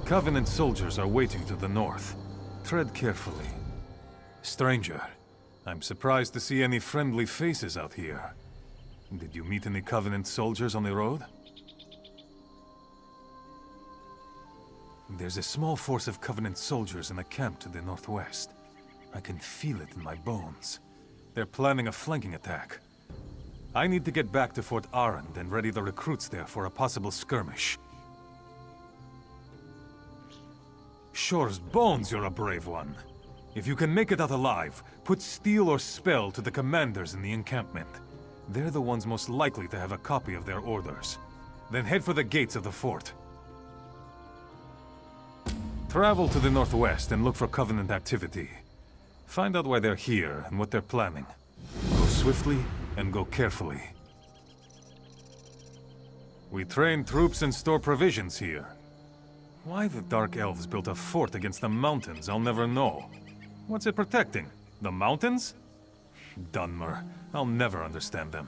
Covenant soldiers are waiting to the north. Tread carefully. Stranger, I'm surprised to see any friendly faces out here. Did you meet any Covenant soldiers on the road? There's a small force of Covenant soldiers in a camp to the northwest. I can feel it in my bones. They're planning a flanking attack. I need to get back to Fort Arend and ready the recruits there for a possible skirmish. Shore's bones, you're a brave one. If you can make it out alive, put steel or spell to the commanders in the encampment. They're the ones most likely to have a copy of their orders. Then head for the gates of the fort. Travel to the northwest and look for Covenant activity. Find out why they're here and what they're planning. Go swiftly and go carefully. We train troops and store provisions here. Why the Dark Elves built a fort against the mountains, I'll never know. What's it protecting? The mountains? Dunmer. I'll never understand them.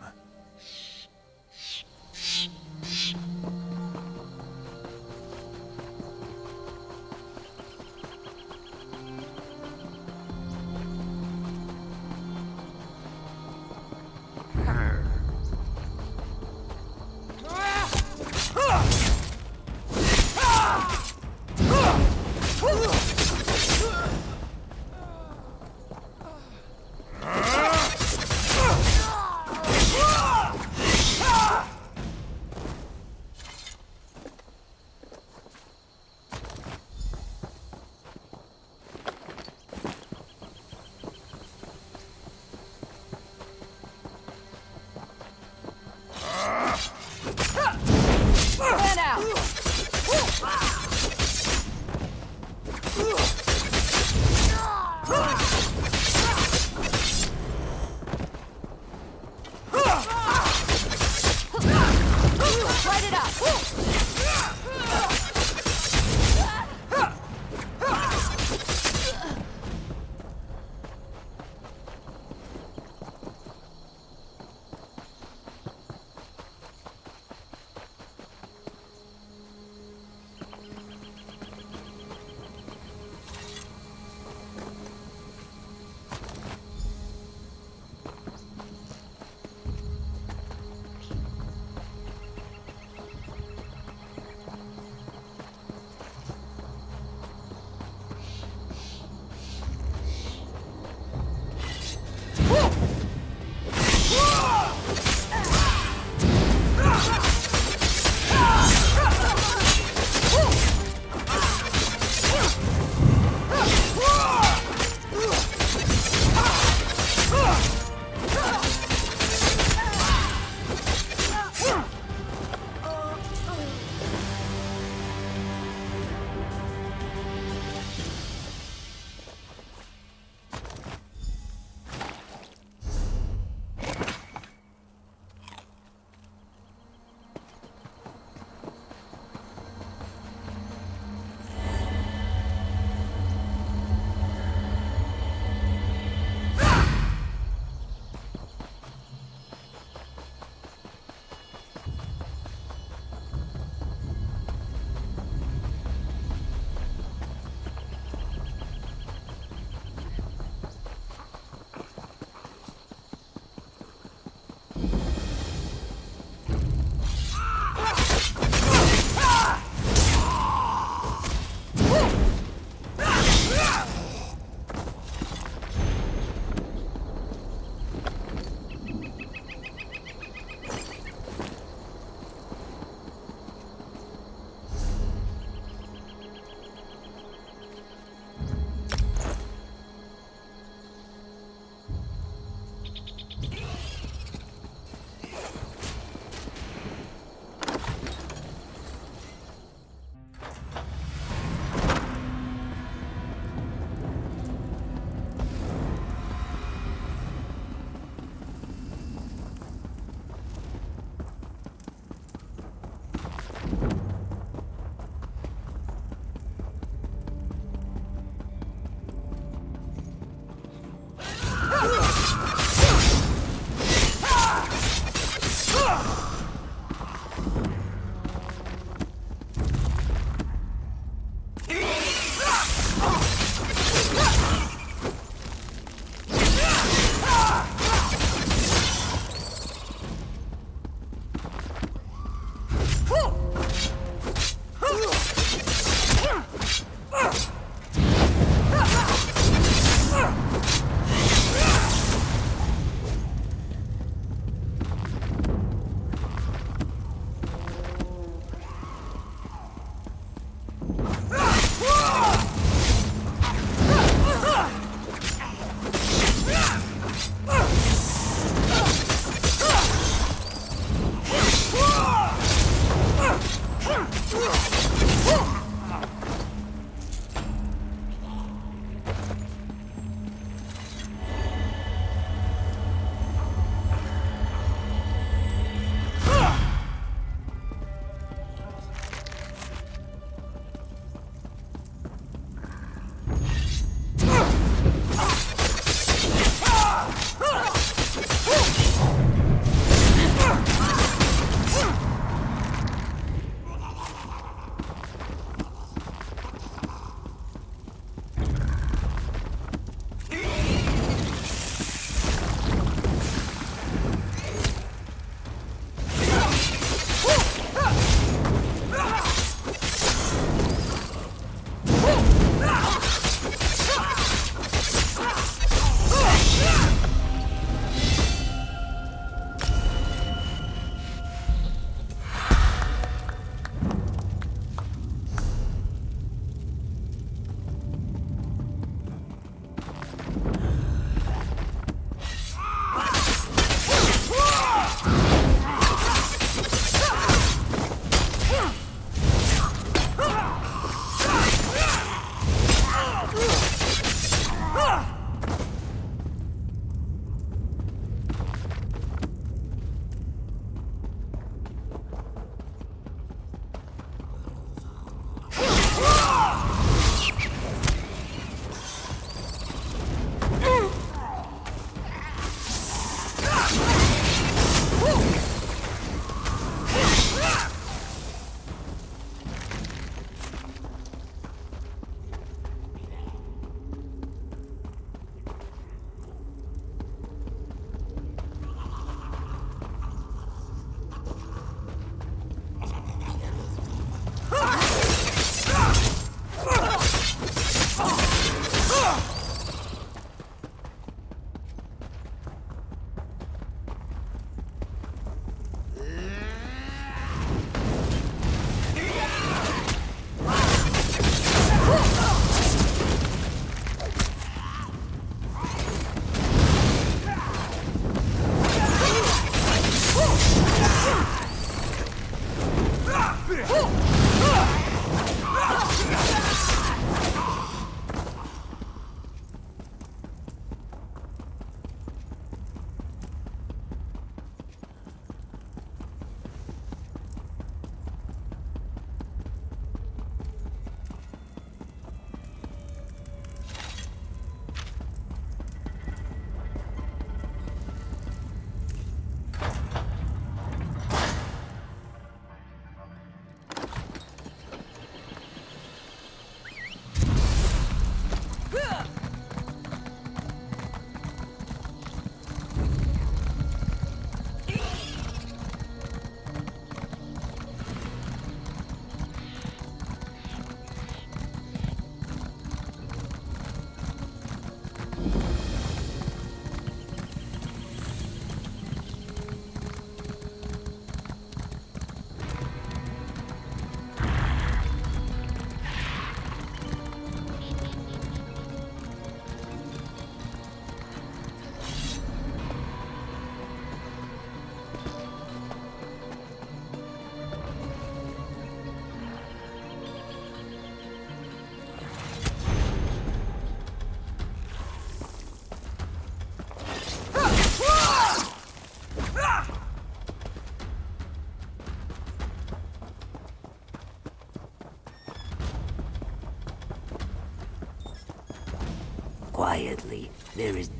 quietly. There is...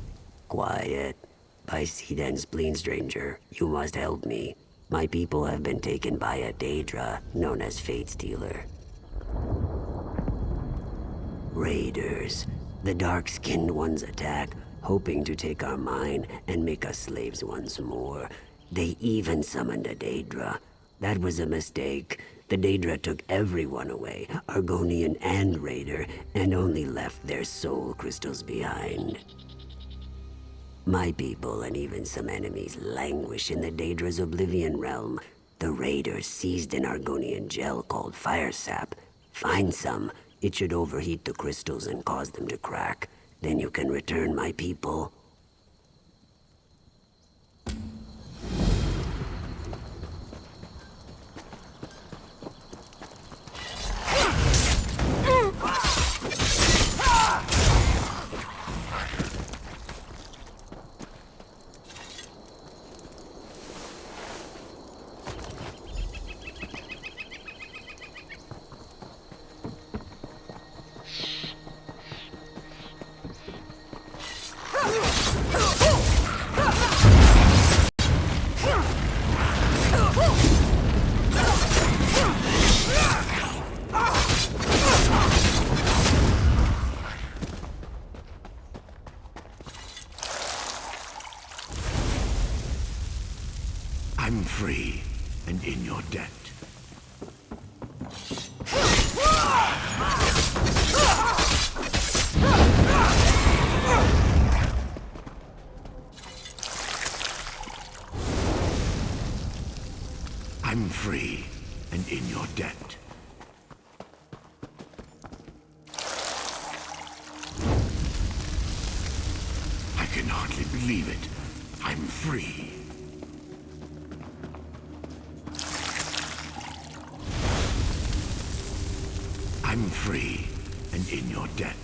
Quiet. I see and spleen, stranger. You must help me. My people have been taken by a Daedra, known as Fate Stealer. Raiders. The dark-skinned ones attack, hoping to take our mine and make us slaves once more. They even summoned a Daedra. That was a mistake. The Daedra took everyone away, Argonian and Raider, and only left their soul crystals behind. My people and even some enemies languish in the Daedra's Oblivion realm. The Raiders seized an Argonian gel called fire sap. Find some. It should overheat the crystals and cause them to crack. Then you can return my people. I'm free and in your debt. I'm free and in your debt. I can hardly believe it. I'm free. I'm free and in your debt.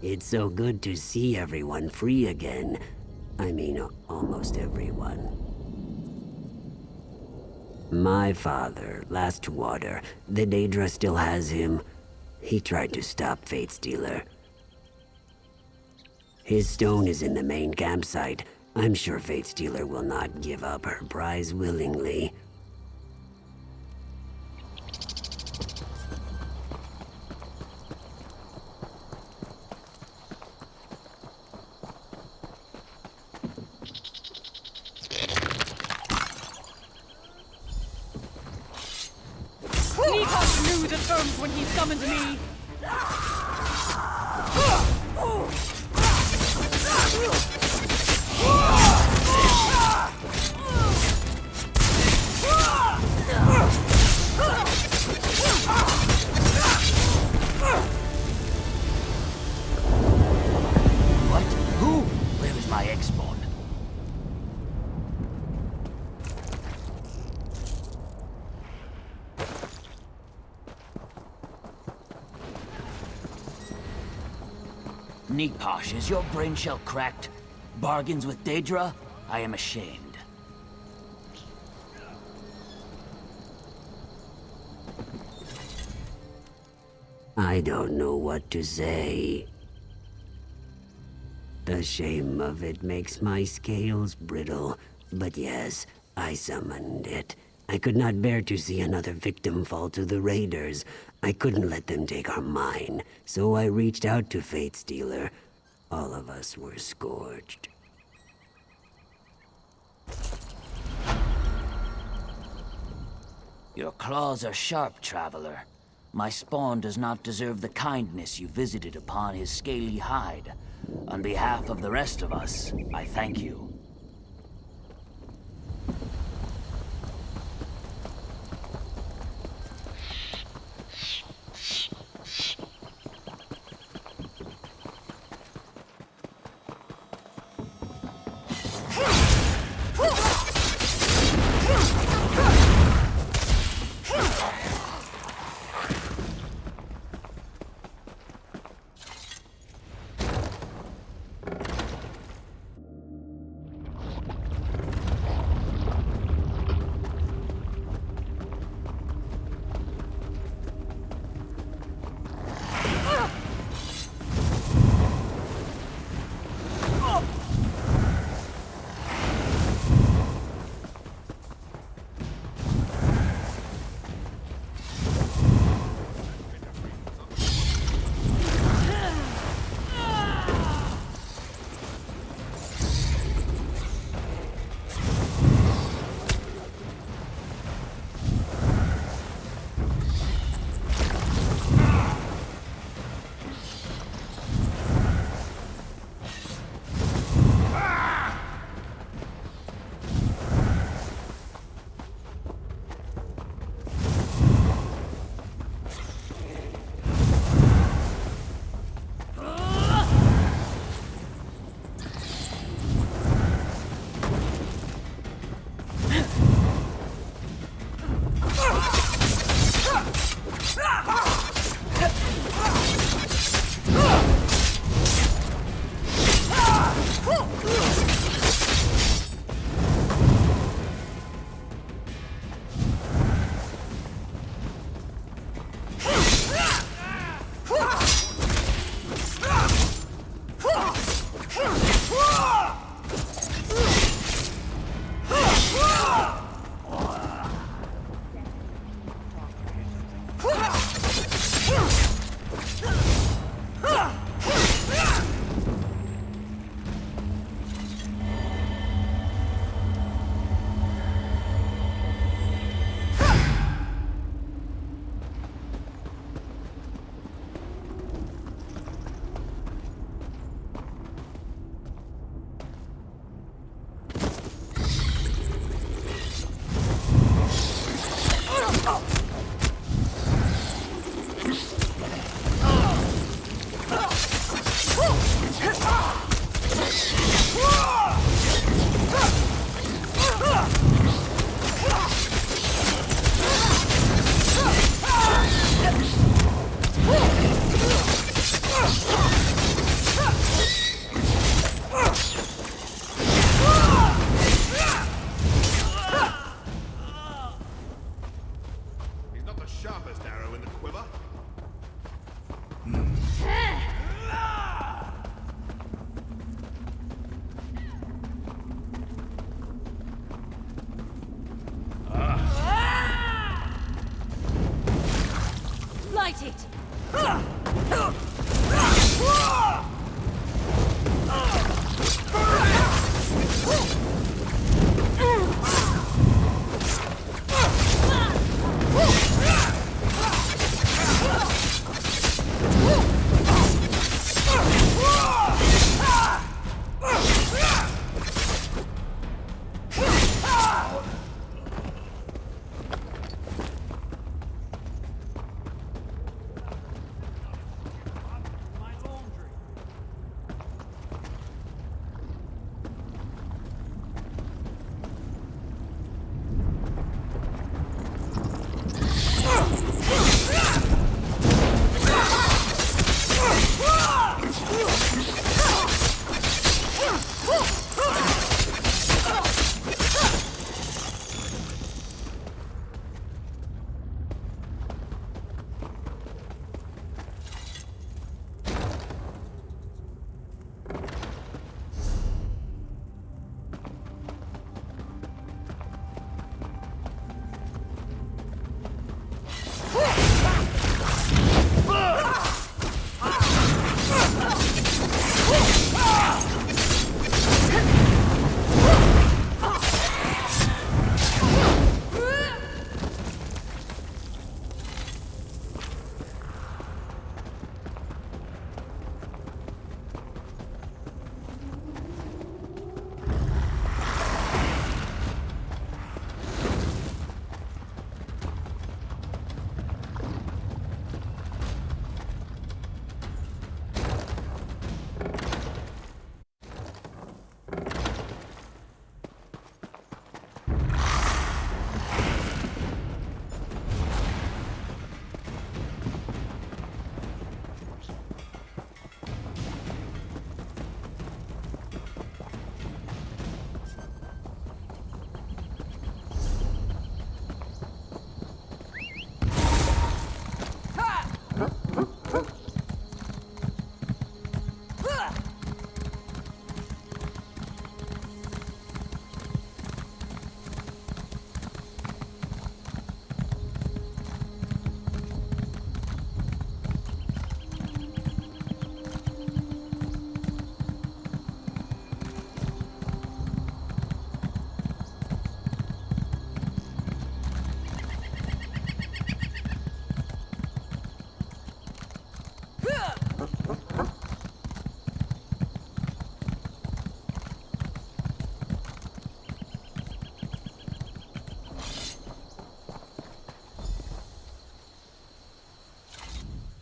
It's so good to see everyone free again. I mean, almost everyone. My father, last water, the Daedra still has him. He tried to stop Fate Stealer. His stone is in the main campsite. I'm sure Fate Stealer will not give up her prize willingly. Knew the terms when he summoned me. What? Who? Where is my ex-spawn? Neatposh, is your brain shell cracked? Bargains with Daedra? I am ashamed. I don't know what to say. The shame of it makes my scales brittle. But yes, I summoned it. I could not bear to see another victim fall to the Raiders. I couldn't let them take our mine, so I reached out to Fate Stealer. All of us were scorched. Your claws are sharp, traveler. My spawn does not deserve the kindness you visited upon his scaly hide. On behalf of the rest of us, I thank you.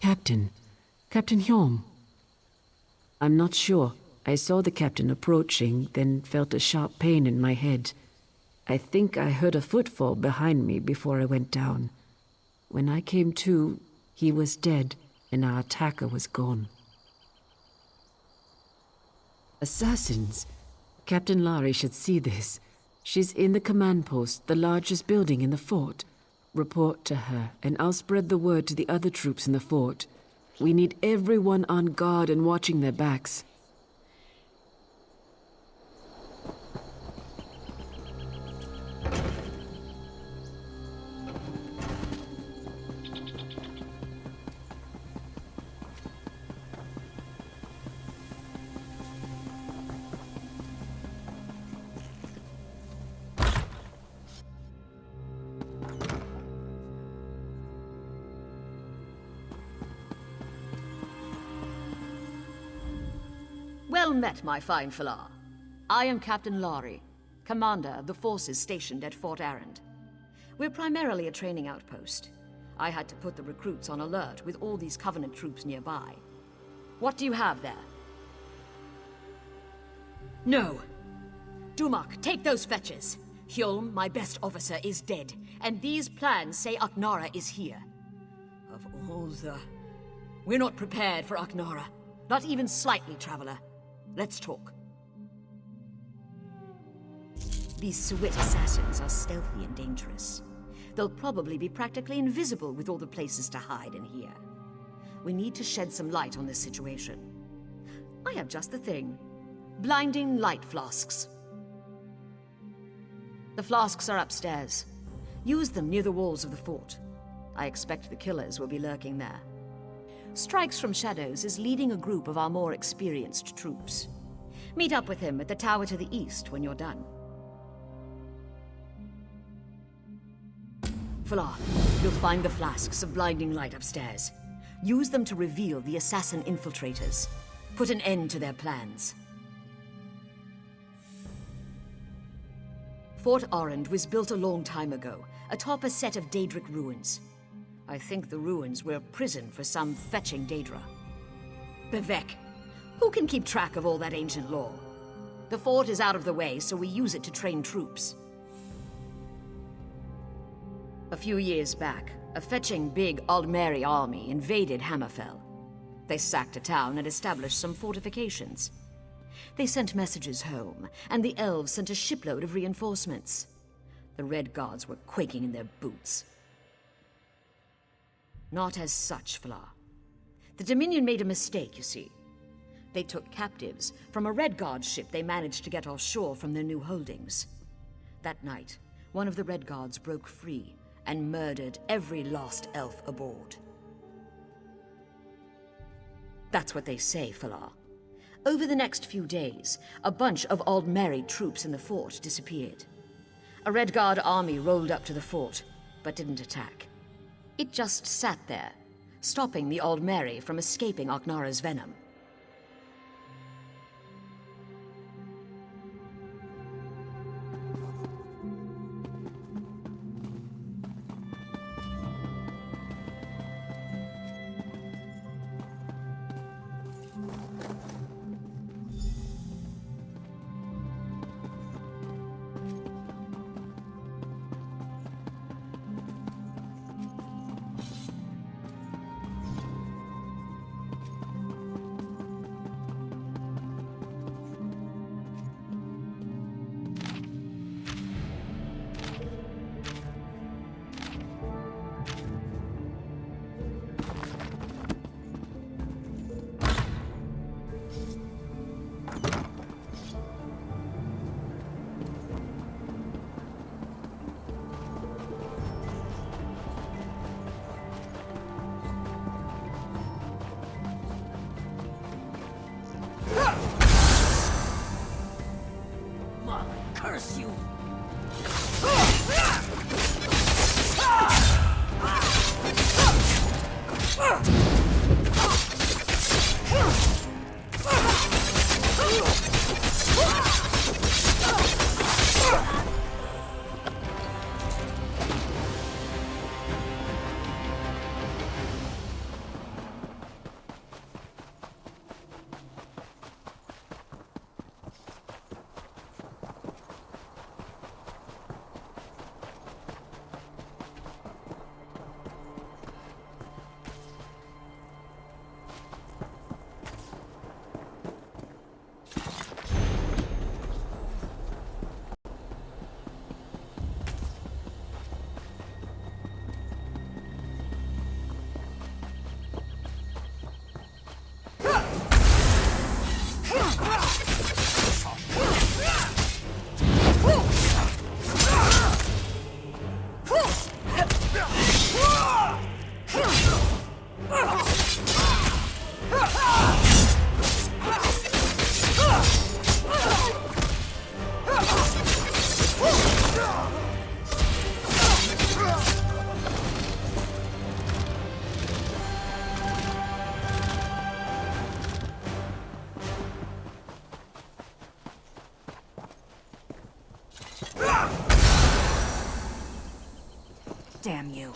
captain. Captain Hyom. I'm not sure. I saw the captain approaching, then felt a sharp pain in my head. I think I heard a footfall behind me before I went down. When I came to, he was dead, and our attacker was gone. Assassins? Captain Lari should see this. She's in the command post, the largest building in the fort. Report to her, and I'll spread the word to the other troops in the fort. We need everyone on guard and watching their backs. Well met, my fine Falar. I am Captain Lari, commander of the forces stationed at Fort Arrand. We're primarily a training outpost. I had to put the recruits on alert with all these Covenant troops nearby. What do you have there? No. Dumak, take those fetches. Hjolm, my best officer, is dead, and these plans say Aknara is here. Of all the... We're not prepared for Aknara. Not even slightly, Traveler. Let's talk. These Sewit assassins are stealthy and dangerous. They'll probably be practically invisible with all the places to hide in here. We need to shed some light on this situation. I have just the thing. Blinding light flasks. The flasks are upstairs. Use them near the walls of the fort. I expect the killers will be lurking there. Strikes from Shadows is leading a group of our more experienced troops. Meet up with him at the tower to the east when you're done. Falar, you'll find the flasks of blinding light upstairs. Use them to reveal the assassin infiltrators. Put an end to their plans. Fort Arrand was built a long time ago, atop a set of Daedric ruins. I think the ruins were a prison for some fetching Daedra. Bevek, who can keep track of all that ancient lore? The fort is out of the way, so we use it to train troops. A few years back, a fetching big Aldmeri army invaded Hammerfell. They sacked a town and established some fortifications. They sent messages home, and the elves sent a shipload of reinforcements. The Red Guards were quaking in their boots. Not as such, Falar. The Dominion made a mistake, you see. They took captives from a Red Guard ship they managed to get offshore from their new holdings. That night, one of the Red Guards broke free and murdered every lost elf aboard. That's what they say, Falar. Over the next few days, a bunch of Aldmeri troops in the fort disappeared. A Red Guard army rolled up to the fort, but didn't attack. It just sat there, stopping the Aldmeri from escaping Aknara's venom. Curse you! Damn you.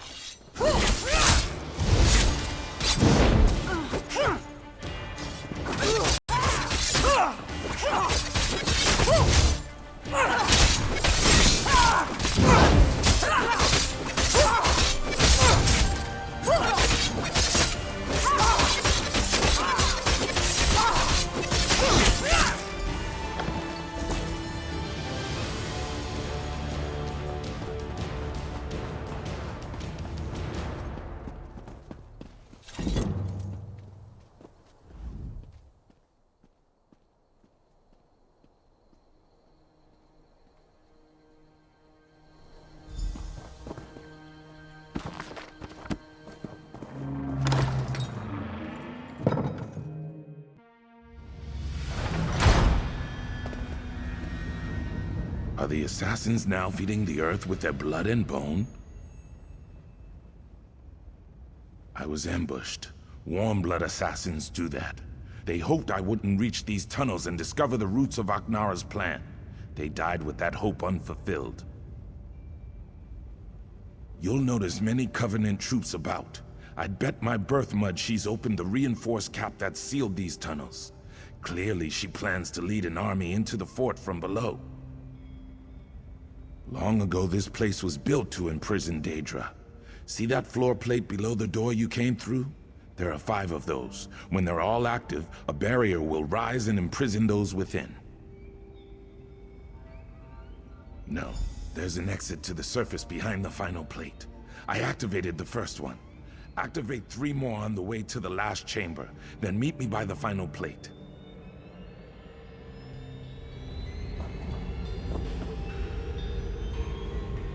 Are the assassins now feeding the earth with their blood and bone? I was ambushed. Warm-blood assassins do that. They hoped I wouldn't reach these tunnels and discover the roots of Aknara's plan. They died with that hope unfulfilled. You'll notice many Covenant troops about. I'd bet my birth mud she's opened the reinforced cap that sealed these tunnels. Clearly she plans to lead an army into the fort from below. Long ago, this place was built to imprison Daedra. See that floor plate below the door you came through? There are 5 of those. When they're all active, a barrier will rise and imprison those within. No, there's an exit to the surface behind the final plate. I activated the first one. Activate 3 more on the way to the last chamber, then meet me by the final plate.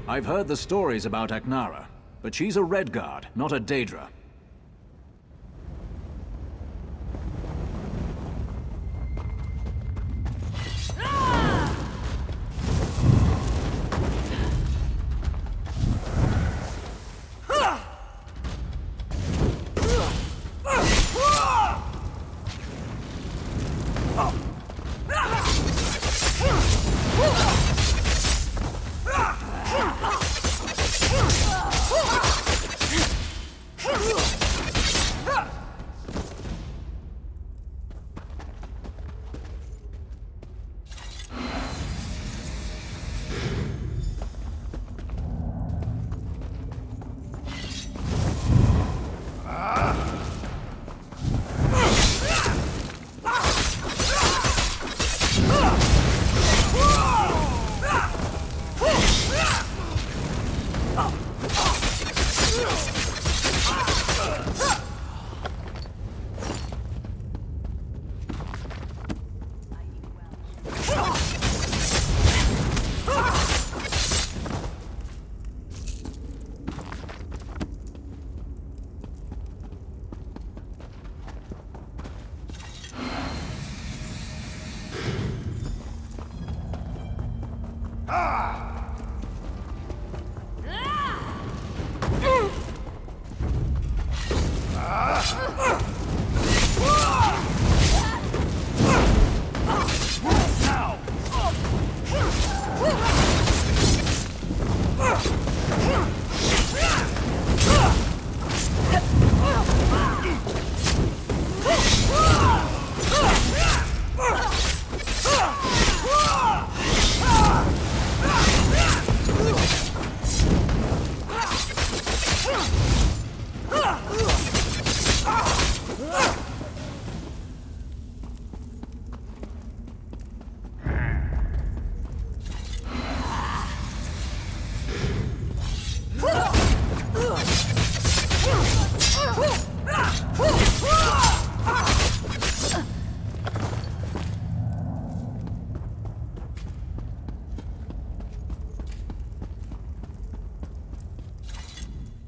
I've heard the stories about Aknara, but she's a Red Guard, not a Daedra.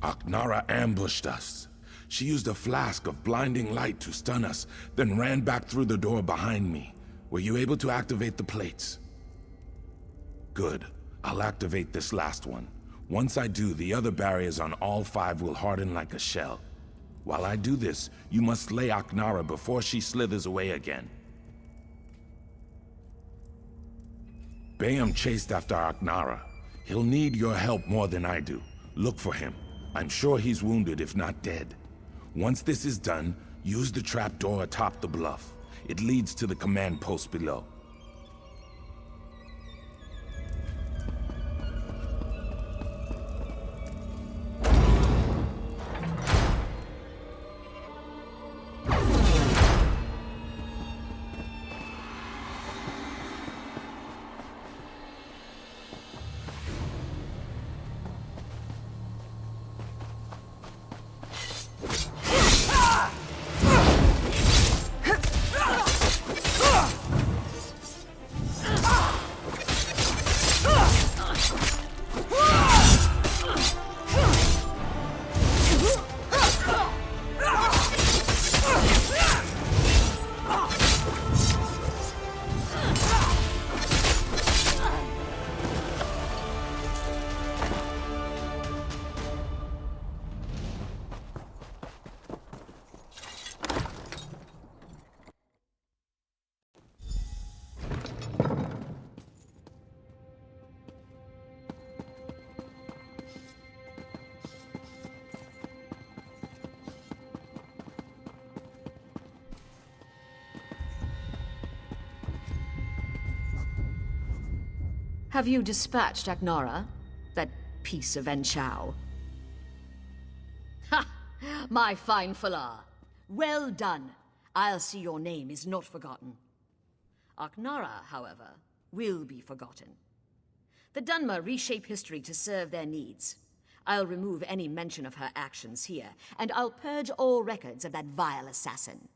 Aknara ambushed us. She used a flask of blinding light to stun us, then ran back through the door behind me. Were you able to activate the plates? Good. I'll activate this last one. Once I do, the other barriers on all 5 will harden like a shell. While I do this, you must slay Aknara before she slithers away again. Bayam chased after Aknara. He'll need your help more than I do. Look for him. I'm sure he's wounded, if not dead. Once this is done, use the trapdoor atop the bluff. It leads to the command post below. Have you dispatched Aknara? That piece of Enchao? Ha! My fine Falar. Well done. I'll see your name is not forgotten. Aknara, however, will be forgotten. The Dunmer reshape history to serve their needs. I'll remove any mention of her actions here, and I'll purge all records of that vile assassin.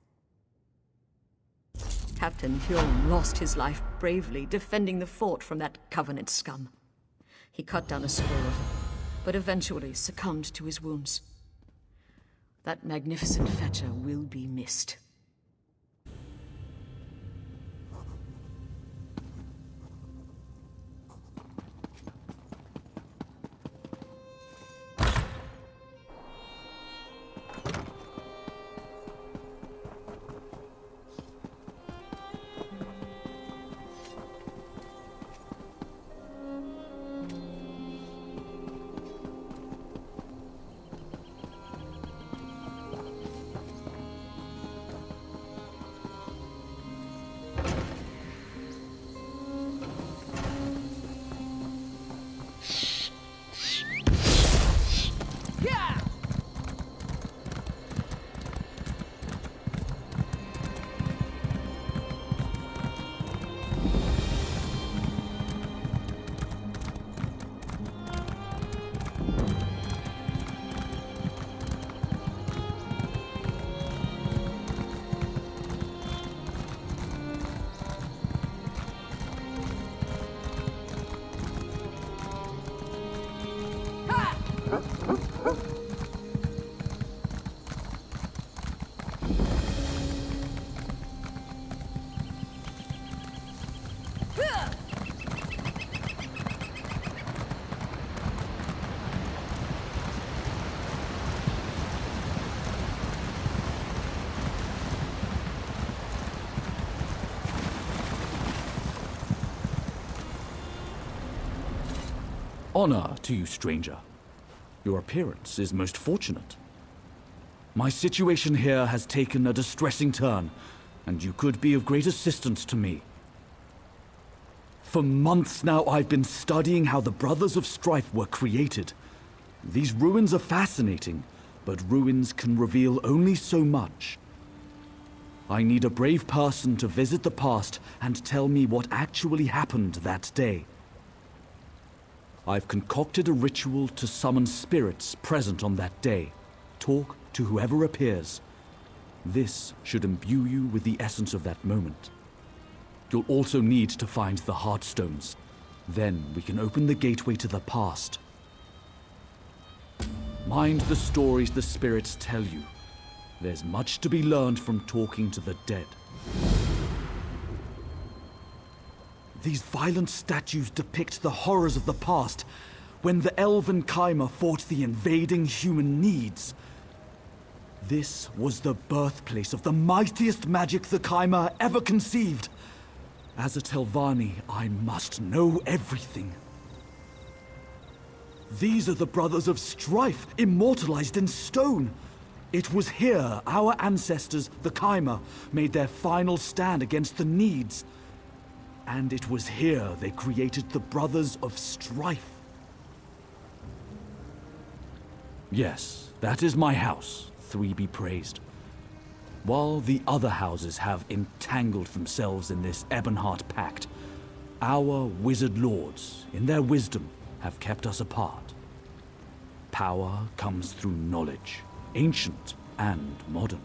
Captain Hyun lost his life bravely defending the fort from that Covenant scum. He cut down a sword, but eventually succumbed to his wounds. That magnificent fetcher will be missed. Honor to you, stranger. Your appearance is most fortunate. My situation here has taken a distressing turn, and you could be of great assistance to me. For months now, I've been studying how the Brothers of Strife were created. These ruins are fascinating, but ruins can reveal only so much. I need a brave person to visit the past and tell me what actually happened that day. I've concocted a ritual to summon spirits present on that day. Talk to whoever appears. This should imbue you with the essence of that moment. You'll also need to find the Heartstones. Then we can open the gateway to the past. Mind the stories the spirits tell you. There's much to be learned from talking to the dead. These violent statues depict the horrors of the past, when the elven Kaimer fought the invading human needs. This was the birthplace of the mightiest magic the Kaimer ever conceived. As a Telvanni, I must know everything. These are the Brothers of Strife, immortalized in stone. It was here our ancestors, the Kaimer, made their final stand against the Needs. And it was here they created the Brothers of Strife. Yes, that is my house, Three be praised. While the other houses have entangled themselves in this Ebonhart Pact, our wizard lords, in their wisdom, have kept us apart. Power comes through knowledge, ancient and modern.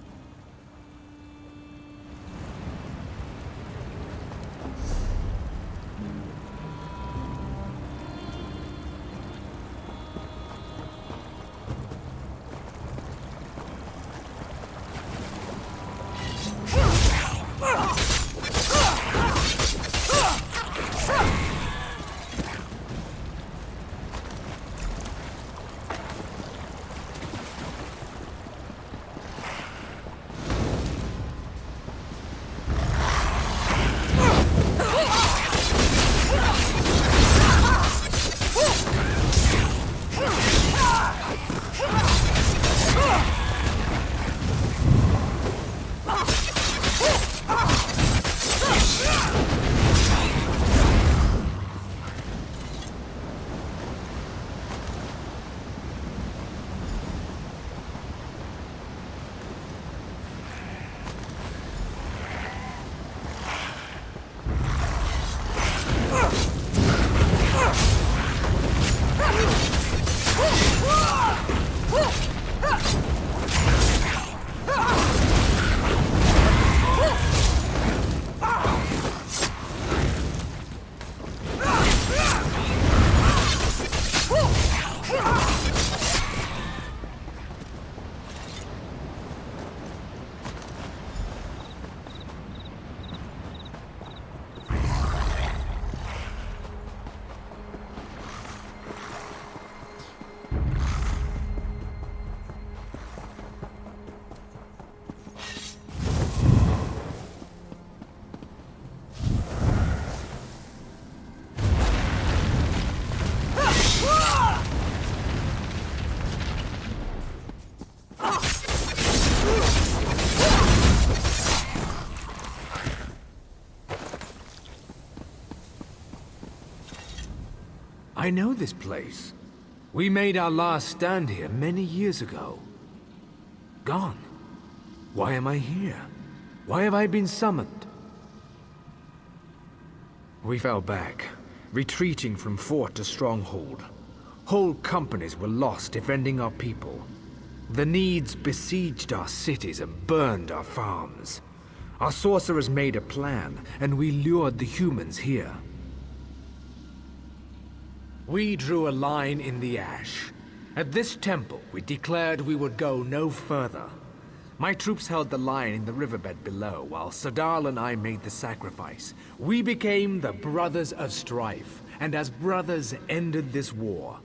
I know this place. We made our last stand here many years ago. Gone. Why am I here? Why have I been summoned? We fell back, retreating from fort to stronghold. Whole companies were lost defending our people. The Needs besieged our cities and burned our farms. Our sorcerers made a plan, and we lured the humans here. We drew a line in the ash. At this temple, we declared we would go no further. My troops held the line in the riverbed below, while Sadal and I made the sacrifice. We became the Brothers of Strife, and as brothers ended this war.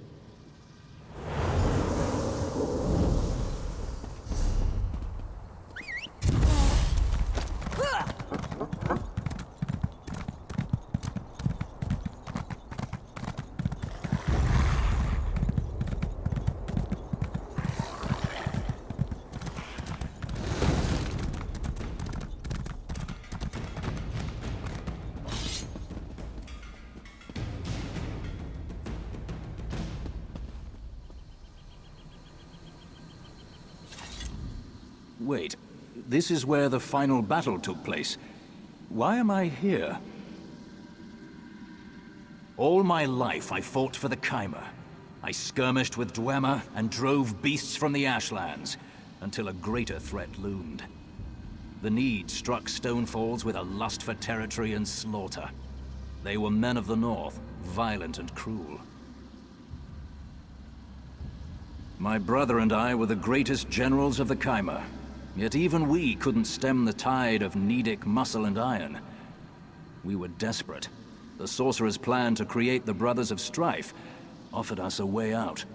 Wait, this is where the final battle took place. Why am I here? All my life I fought for the Kaimer. I skirmished with Dwemer and drove beasts from the Ashlands, until a greater threat loomed. The Need struck Stonefalls with a lust for territory and slaughter. They were men of the North, violent and cruel. My brother and I were the greatest generals of the Kaimer. Yet even we couldn't stem the tide of Needic muscle and iron. We were desperate. The Sorcerer's plan to create the Brothers of Strife offered us a way out.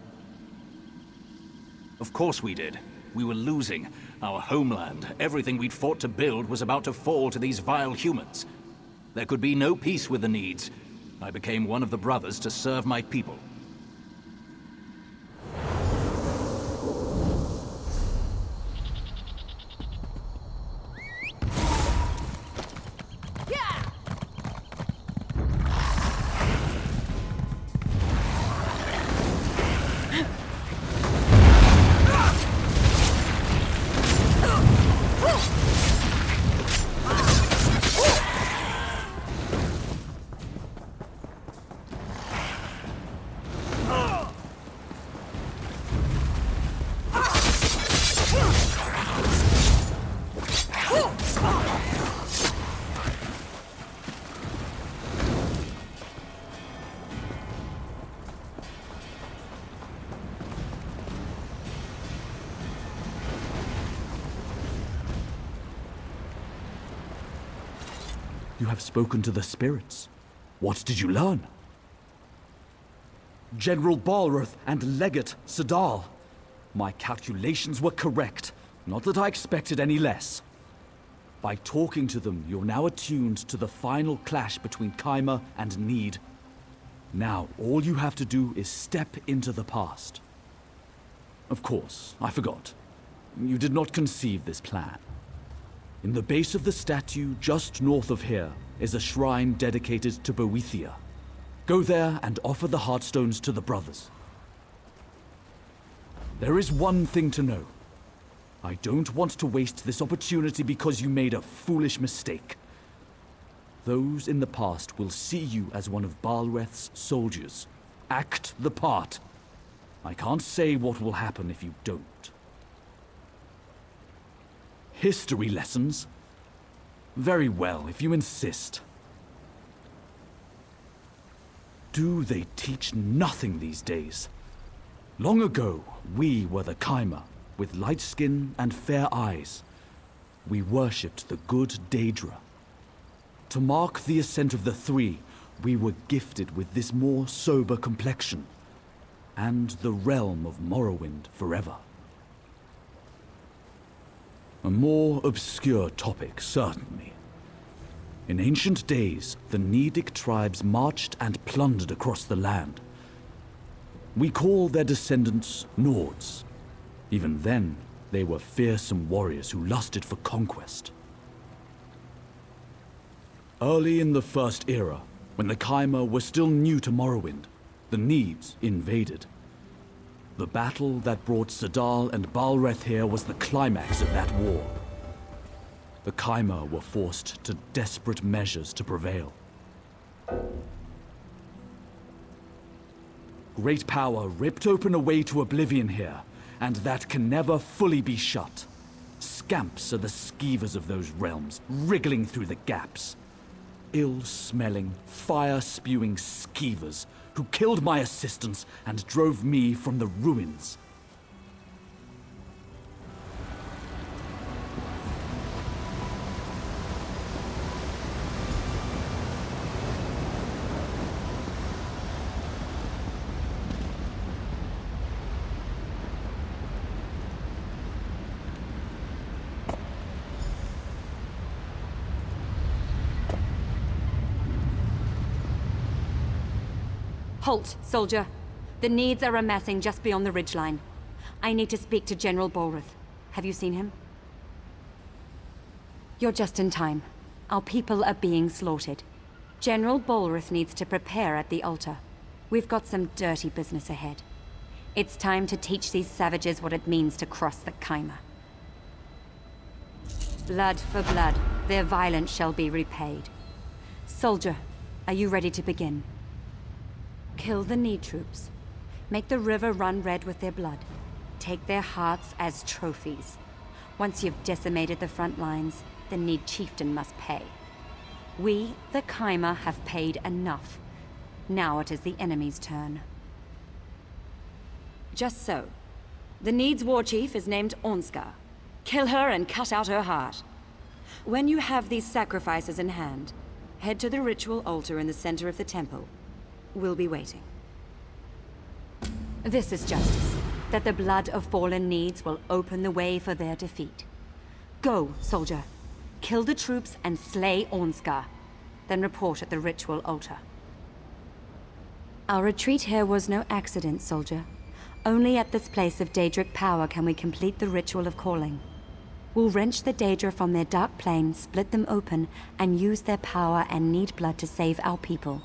Of course we did. We were losing. Our homeland, everything we'd fought to build, was about to fall to these vile humans. There could be no peace with the Needs. I became one of the Brothers to serve my people. You have spoken to the spirits. What did you learn? General Balroth and Legate Sadal. My calculations were correct. Not that I expected any less. By talking to them, you're now attuned to the final clash between Khyma and Need. Now, all you have to do is step into the past. Of course, I forgot. You did not conceive this plan. In the base of the statue, just north of here, is a shrine dedicated to Boethia. Go there and offer the Heartstones to the brothers. There is one thing to know. I don't want to waste this opportunity because you made a foolish mistake. Those in the past will see you as one of Balreth's soldiers. Act the part. I can't say what will happen if you don't. History lessons? Very well, if you insist. Do they teach nothing these days? Long ago, we were the Khyma, with light skin and fair eyes. We worshipped the good Daedra. To mark the ascent of the Three, we were gifted with this more sober complexion, and the realm of Morrowind forever. A more obscure topic, certainly. In ancient days, the Nedic tribes marched and plundered across the land. We call their descendants Nords. Even then, they were fearsome warriors who lusted for conquest. Early in the First Era, when the Khyma were still new to Morrowind, the Needs invaded. The battle that brought Sadal and Balreth here was the climax of that war. The Khyma were forced to desperate measures to prevail. Great power ripped open a way to oblivion here, and that can never fully be shut. Scamps are the skeevers of those realms, wriggling through the gaps. Ill-smelling, fire-spewing skeevers who killed my assistants and drove me from the ruins. Halt, soldier. The Needs are amassing just beyond the ridgeline. I need to speak to General Balreth. Have you seen him? You're just in time. Our people are being slaughtered. General Balreth needs to prepare at the altar. We've got some dirty business ahead. It's time to teach these savages what it means to cross the Khyma. Blood for blood, their violence shall be repaid. Soldier, are you ready to begin? Kill the Need troops. Make the river run red with their blood. Take their hearts as trophies. Once you've decimated the front lines, the Need chieftain must pay. We, the Khyma, have paid enough. Now it is the enemy's turn. Just so. The Need's war chief is named Ornskar. Kill her and cut out her heart. When you have these sacrifices in hand, head to the ritual altar in the center of the temple. We'll be waiting. This is justice, that the blood of fallen Needs will open the way for their defeat. Go, soldier. Kill the troops and slay Ornskar. Then report at the ritual altar. Our retreat here was no accident, soldier. Only at this place of Daedric power can we complete the ritual of calling. We'll wrench the Daedra from their dark plane, split them open, and use their power and Need blood to save our people.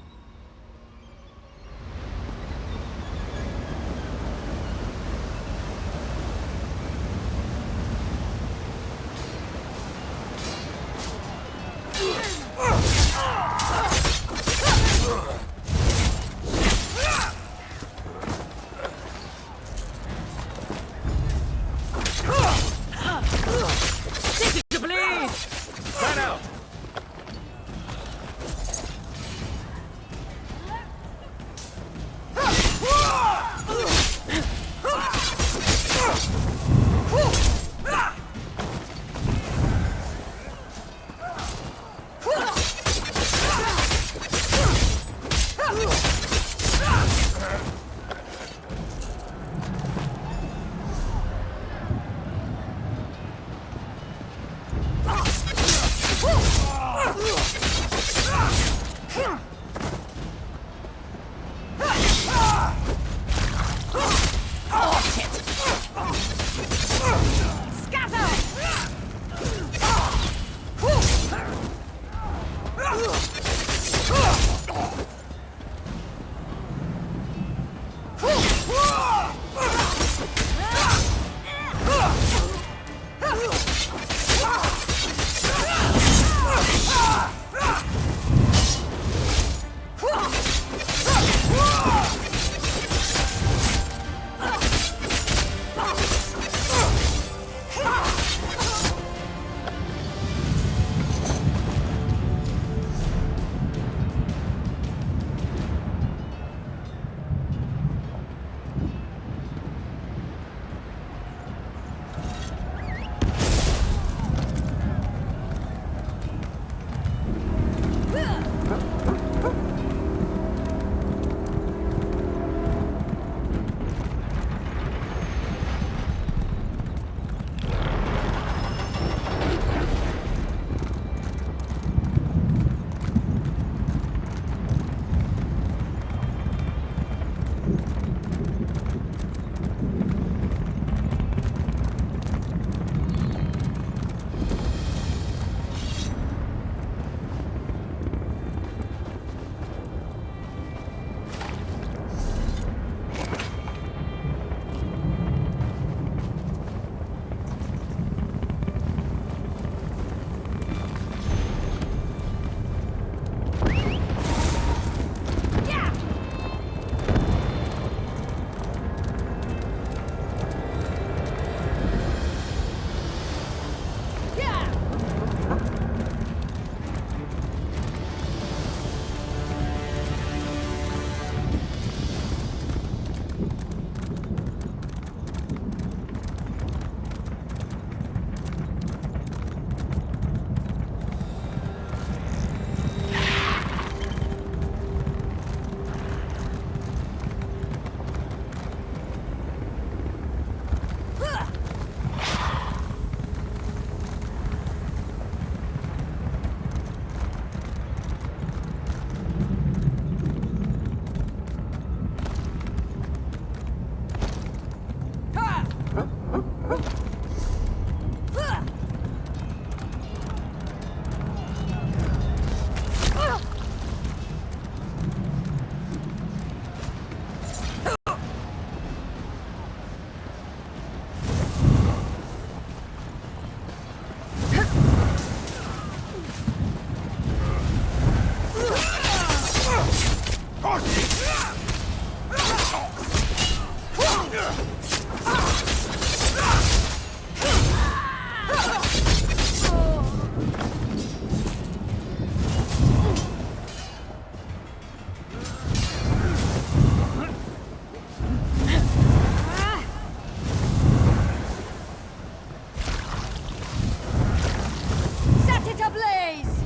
Set it ablaze!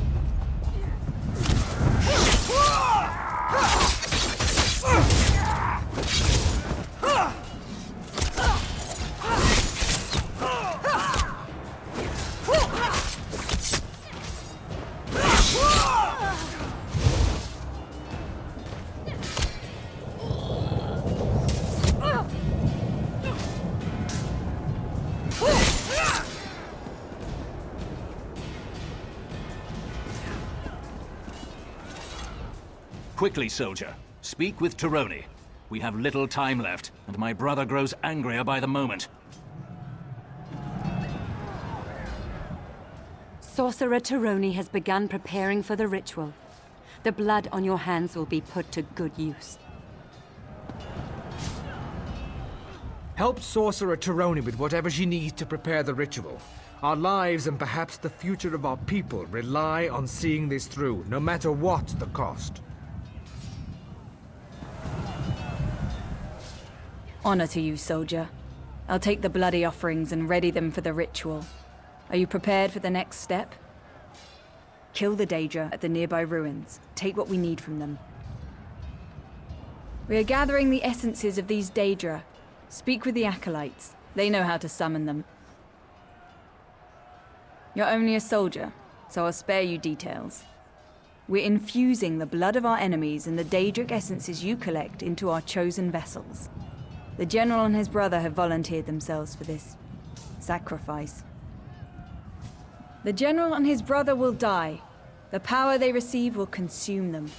Quickly, soldier. Speak with Tironi. We have little time left, and my brother grows angrier by the moment. Sorcerer Tironi has begun preparing for the ritual. The blood on your hands will be put to good use. Help Sorcerer Tironi with whatever she needs to prepare the ritual. Our lives and perhaps the future of our people rely on seeing this through, no matter what the cost. Honor to you, soldier. I'll take the bloody offerings and ready them for the ritual. Are you prepared for the next step? Kill the Daedra at the nearby ruins. Take what we need from them. We are gathering the essences of these Daedra. Speak with the acolytes. They know how to summon them. You're only a soldier, so I'll spare you details. We're infusing the blood of our enemies and the Daedric essences you collect into our chosen vessels. The general and his brother have volunteered themselves for this sacrifice. The general and his brother will die. The power they receive will consume them.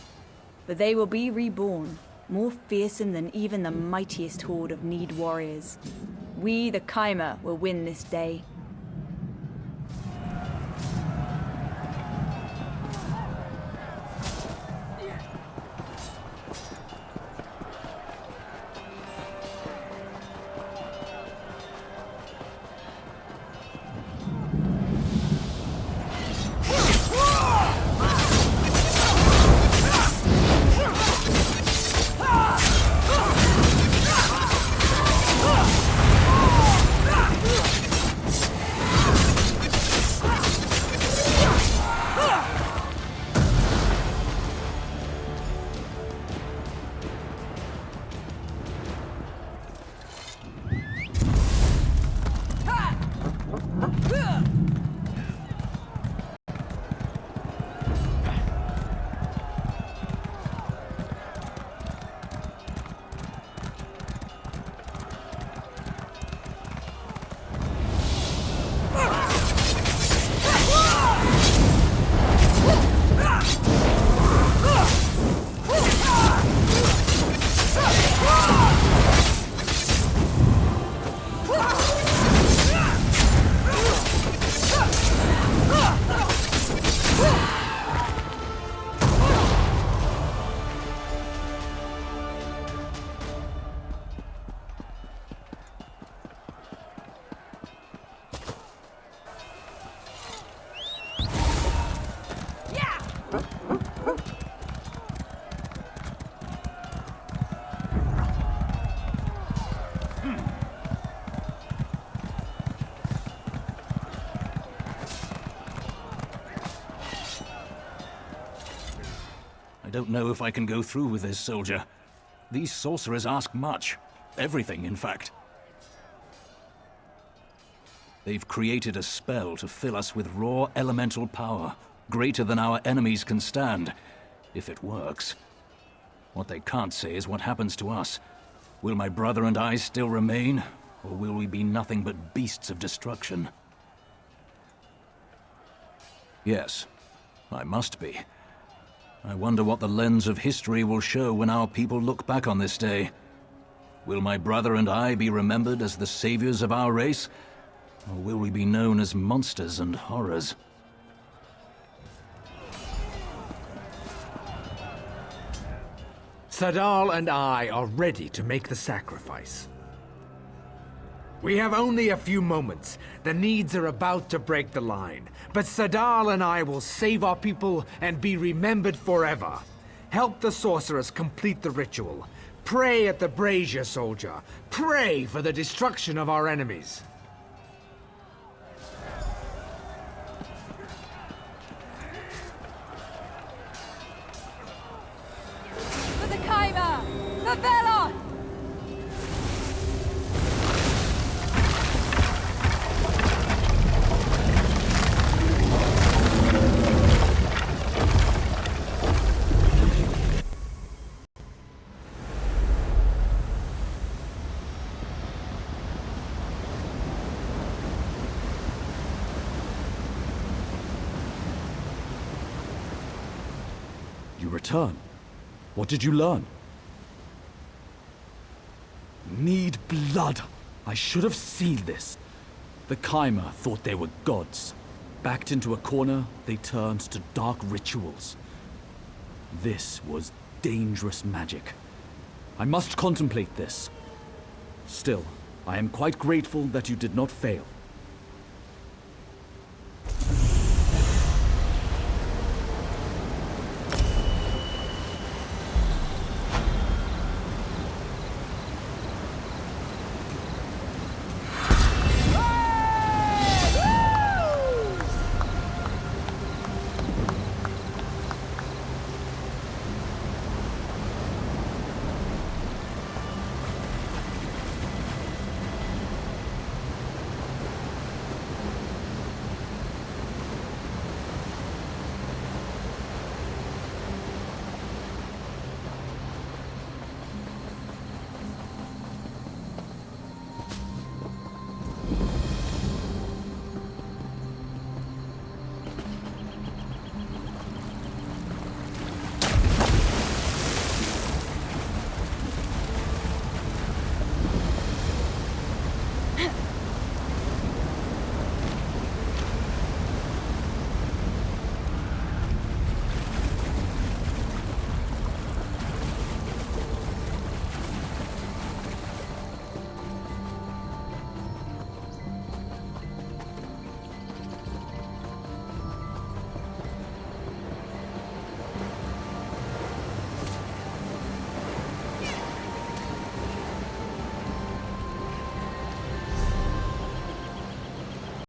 But they will be reborn, more fearsome than even the mightiest horde of Need warriors. We, the Chimera, will win this day. I don't know if I can go through with this, soldier. These sorcerers ask much. Everything, in fact. They've created a spell to fill us with raw elemental power, greater than our enemies can stand, if it works. What they can't say is what happens to us. Will my brother and I still remain, or will we be nothing but beasts of destruction? Yes, I must be. I wonder what the lens of history will show when our people look back on this day. Will my brother and I be remembered as the saviors of our race? Or will we be known as monsters and horrors? Sadal and I are ready to make the sacrifice. We have only a few moments. The needs are about to break the line. But Sadal and I will save our people and be remembered forever. Help the sorceress complete the ritual. Pray at the brazier, soldier. Pray for the destruction of our enemies. For the Kaiba! For Velon! You return. What did you learn? Need blood. I should have seen this. The Kaimer thought they were gods. Backed into a corner, they turned to dark rituals. This was dangerous magic. I must contemplate this. Still, I am quite grateful that you did not fail.